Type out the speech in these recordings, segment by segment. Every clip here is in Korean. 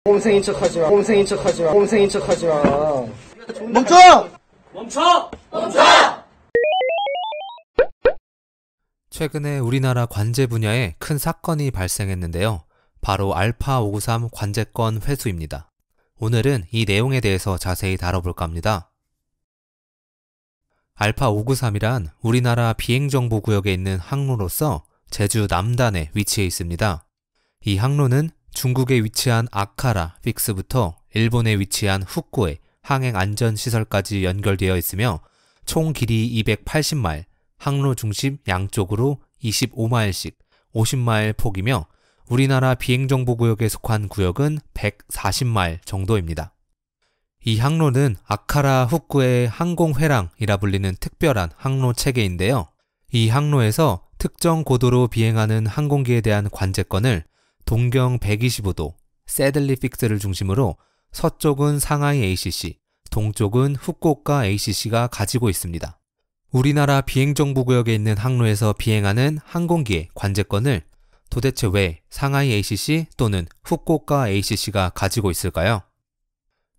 꼼생인 척하지 마. 꼼생인 척하지 마. 꼼생인 척하지 마. 멈춰! 멈춰! 멈춰! 최근에 우리나라 관제 분야에 큰 사건이 발생했는데요. 바로 알파 593 관제권 회수입니다. 오늘은 이 내용에 대해서 자세히 다뤄볼까 합니다. 알파 593이란 우리나라 비행정보구역에 있는 항로로서 제주 남단에 위치해 있습니다. 이 항로는 중국에 위치한 아카라 픽스부터 일본에 위치한 훅구의 항행안전시설까지 연결되어 있으며 총 길이 280마일, 항로 중심 양쪽으로 25마일씩 50마일 폭이며 우리나라 비행정보구역에 속한 구역은 140마일 정도입니다. 이 항로는 아카라 훅구의 항공회랑이라 불리는 특별한 항로 체계인데요. 이 항로에서 특정 고도로 비행하는 항공기에 대한 관제권을 동경 125도 새들리 픽스를 중심으로 서쪽은 상하이 ACC, 동쪽은 후쿠오카 ACC가 가지고 있습니다. 우리나라 비행정보구역에 있는 항로에서 비행하는 항공기의 관제권을 도대체 왜 상하이 ACC 또는 후쿠오카 ACC가 가지고 있을까요?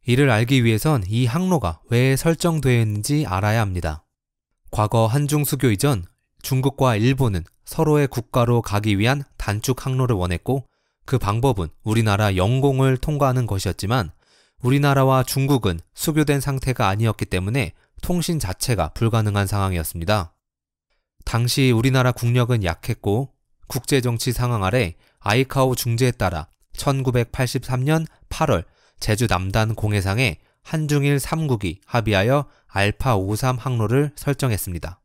이를 알기 위해선 이 항로가 왜 설정되어 있는지 알아야 합니다. 과거 한중 수교 이전 중국과 일본은 서로의 국가로 가기 위한 단축 항로를 원했고 그 방법은 우리나라 영공을 통과하는 것이었지만 우리나라와 중국은 수교된 상태가 아니었기 때문에 통신 자체가 불가능한 상황이었습니다. 당시 우리나라 국력은 약했고 국제정치 상황 아래 아이카오 중재에 따라 1983년 8월 제주 남단 공해상에 한중일 3국이 합의하여 알파 593 항로를 설정했습니다.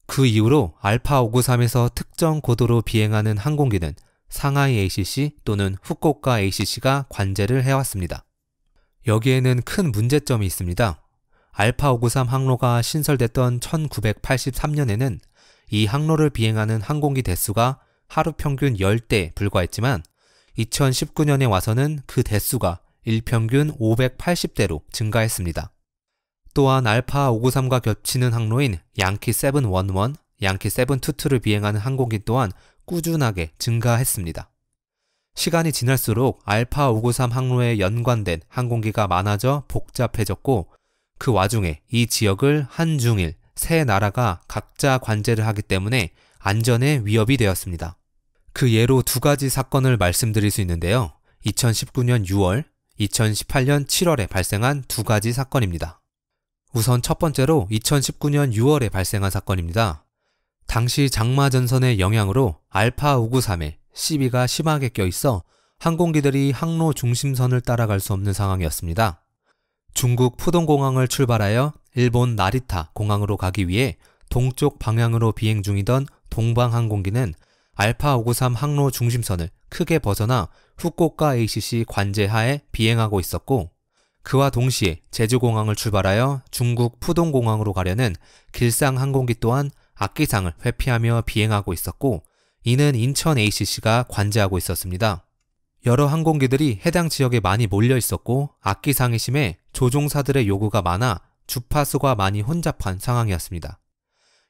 그 이후로 알파 593에서 특정 고도로 비행하는 항공기는 상하이 ACC 또는 후쿠오카 ACC가 관제를 해왔습니다. 여기에는 큰 문제점이 있습니다. 알파 593 항로가 신설됐던 1983년에는 이 항로를 비행하는 항공기 대수가 하루 평균 10대에 불과했지만 2019년에 와서는 그 대수가 일평균 580대로 증가했습니다. 또한 알파 593과 겹치는 항로인 양키 711, 양키 722를 비행하는 항공기 또한 꾸준하게 증가했습니다. 시간이 지날수록 알파 593 항로에 연관된 항공기가 많아져 복잡해졌고 그 와중에 이 지역을 한중일 세 나라가 각자 관제를 하기 때문에 안전에 위협이 되었습니다. 그 예로 두 가지 사건을 말씀드릴 수 있는데요. 2019년 6월, 2018년 7월에 발생한 두 가지 사건입니다. 우선 첫 번째로 2019년 6월에 발생한 사건입니다. 당시 장마 전선의 영향으로 알파 593에 시비가 심하게 껴있어 항공기들이 항로 중심선을 따라갈 수 없는 상황이었습니다. 중국 푸동공항을 출발하여 일본 나리타 공항으로 가기 위해 동쪽 방향으로 비행 중이던 동방항공기는 알파 593 항로 중심선을 크게 벗어나 후쿠오카 ACC 관제하에 비행하고 있었고 그와 동시에 제주공항을 출발하여 중국 푸동공항으로 가려는 길상항공기 또한 악기상을 회피하며 비행하고 있었고 이는 인천 ACC가 관제하고 있었습니다. 여러 항공기들이 해당 지역에 많이 몰려 있었고 악기상이 심해 조종사들의 요구가 많아 주파수가 많이 혼잡한 상황이었습니다.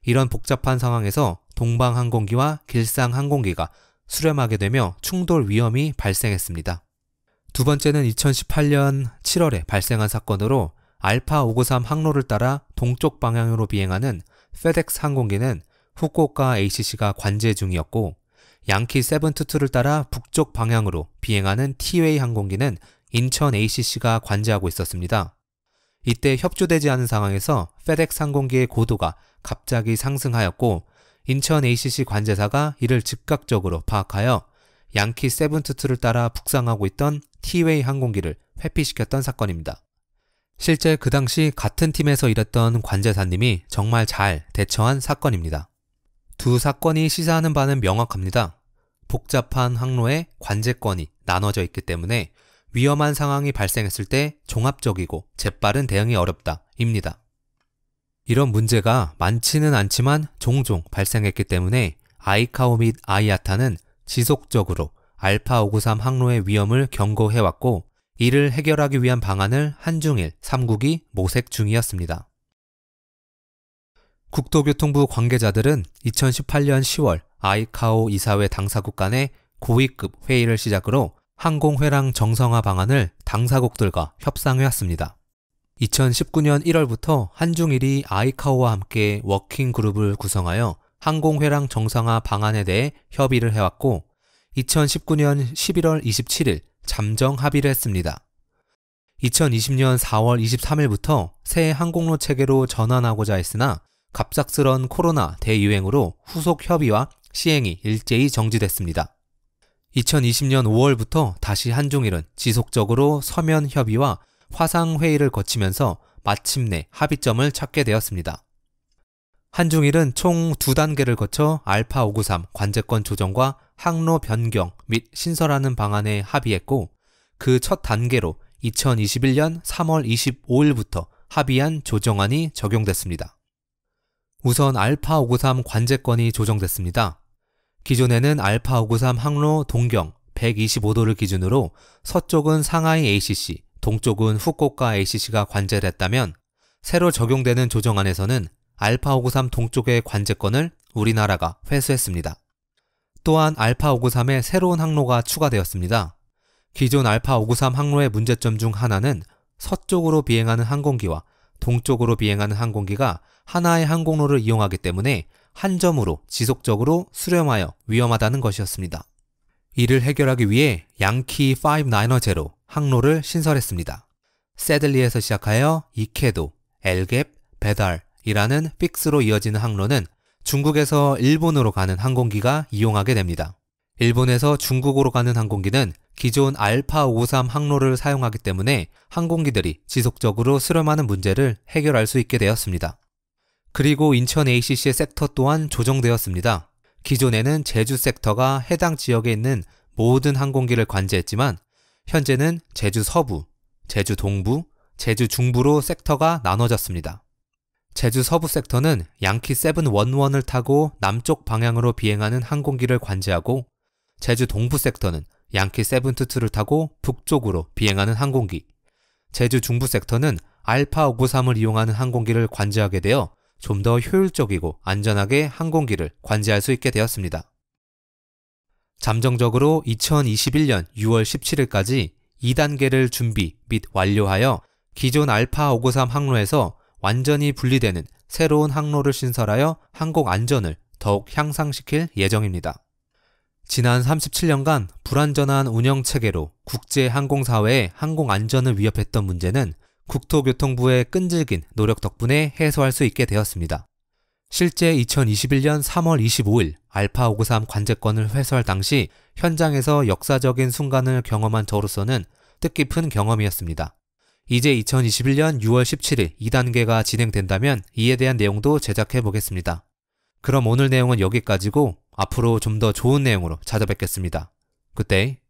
이런 복잡한 상황에서 동방항공기와 길상항공기가 수렴하게 되며 충돌 위험이 발생했습니다. 두 번째는 2018년 7월에 발생한 사건으로 알파 593 항로를 따라 동쪽 방향으로 비행하는 페덱스 항공기는 후쿠오카 ACC가 관제 중이었고 양키 722를 따라 북쪽 방향으로 비행하는 티웨이 항공기는 인천 ACC가 관제하고 있었습니다. 이때 협조되지 않은 상황에서 페덱스 항공기의 고도가 갑자기 상승하였고 인천 ACC 관제사가 이를 즉각적으로 파악하여 양키 722를 따라 북상하고 있던 티웨이 항공기를 회피시켰던 사건입니다. 실제 그 당시 같은 팀에서 일했던 관제사님이 정말 잘 대처한 사건입니다. 두 사건이 시사하는 바는 명확합니다. 복잡한 항로에 관제권이 나눠져 있기 때문에 위험한 상황이 발생했을 때 종합적이고 재빠른 대응이 어렵다입니다. 이런 문제가 많지는 않지만 종종 발생했기 때문에 아이카오 및 아이아타는 지속적으로 알파 593 항로의 위험을 경고해왔고 이를 해결하기 위한 방안을 한중일 3국이 모색 중이었습니다. 국토교통부 관계자들은 2018년 10월 아이카오 이사회 당사국 간의 고위급 회의를 시작으로 항공회랑 정상화 방안을 당사국들과 협상해왔습니다. 2019년 1월부터 한중일이 아이카오와 함께 워킹그룹을 구성하여 항공회랑 정상화 방안에 대해 협의를 해왔고 2019년 11월 27일 잠정 합의를 했습니다. 2020년 4월 23일부터 새 항공로 체계로 전환하고자 했으나 갑작스런 코로나 대유행으로 후속 협의와 시행이 일제히 정지됐습니다. 2020년 5월부터 다시 한중일은 지속적으로 서면 협의와 화상회의를 거치면서 마침내 합의점을 찾게 되었습니다. 한중일은 총 2단계를 거쳐 알파 593 관제권 조정과 항로 변경 및 신설하는 방안에 합의했고 그 첫 단계로 2021년 3월 25일부터 합의한 조정안이 적용됐습니다. 우선 알파 593 관제권이 조정됐습니다. 기존에는 알파 593 항로 동경 125도를 기준으로 서쪽은 상하이 ACC, 동쪽은 후쿠오카 ACC가 관제됐다면 새로 적용되는 조정안에서는 알파 593 동쪽의 관제권을 우리나라가 회수했습니다. 또한 알파 593의 새로운 항로가 추가되었습니다. 기존 알파 593 항로의 문제점 중 하나는 서쪽으로 비행하는 항공기와 동쪽으로 비행하는 항공기가 하나의 항공로를 이용하기 때문에 한 점으로 지속적으로 수렴하여 위험하다는 것이었습니다. 이를 해결하기 위해 양키 590 항로를 신설했습니다. 새들리에서 시작하여 이케도, 엘갭, 베달이라는 픽스로 이어지는 항로는 중국에서 일본으로 가는 항공기가 이용하게 됩니다. 일본에서 중국으로 가는 항공기는 기존 알파 593 항로를 사용하기 때문에 항공기들이 지속적으로 수렴하는 문제를 해결할 수 있게 되었습니다. 그리고 인천 ACC의 섹터 또한 조정되었습니다. 기존에는 제주 섹터가 해당 지역에 있는 모든 항공기를 관제했지만 현재는 제주 서부, 제주 동부, 제주 중부로 섹터가 나눠졌습니다. 제주 서부 섹터는 양키 711을 타고 남쪽 방향으로 비행하는 항공기를 관제하고 제주 동부 섹터는 양키 722를 타고 북쪽으로 비행하는 항공기, 제주 중부 섹터는 알파 593을 이용하는 항공기를 관제하게 되어 좀 더 효율적이고 안전하게 항공기를 관제할 수 있게 되었습니다. 잠정적으로 2021년 6월 17일까지 2단계를 준비 및 완료하여 기존 알파 593 항로에서 완전히 분리되는 새로운 항로를 신설하여 항공 안전을 더욱 향상시킬 예정입니다. 지난 37년간 불완전한 운영체계로 국제항공사회의 항공 안전을 위협했던 문제는 국토교통부의 끈질긴 노력 덕분에 해소할 수 있게 되었습니다. 실제 2021년 3월 25일 알파 593 관제권을 회수할 당시 현장에서 역사적인 순간을 경험한 저로서는 뜻깊은 경험이었습니다. 이제 2021년 6월 17일 2단계가 진행된다면 이에 대한 내용도 제작해 보겠습니다. 그럼 오늘 내용은 여기까지고 앞으로 좀 더 좋은 내용으로 찾아뵙겠습니다. 그때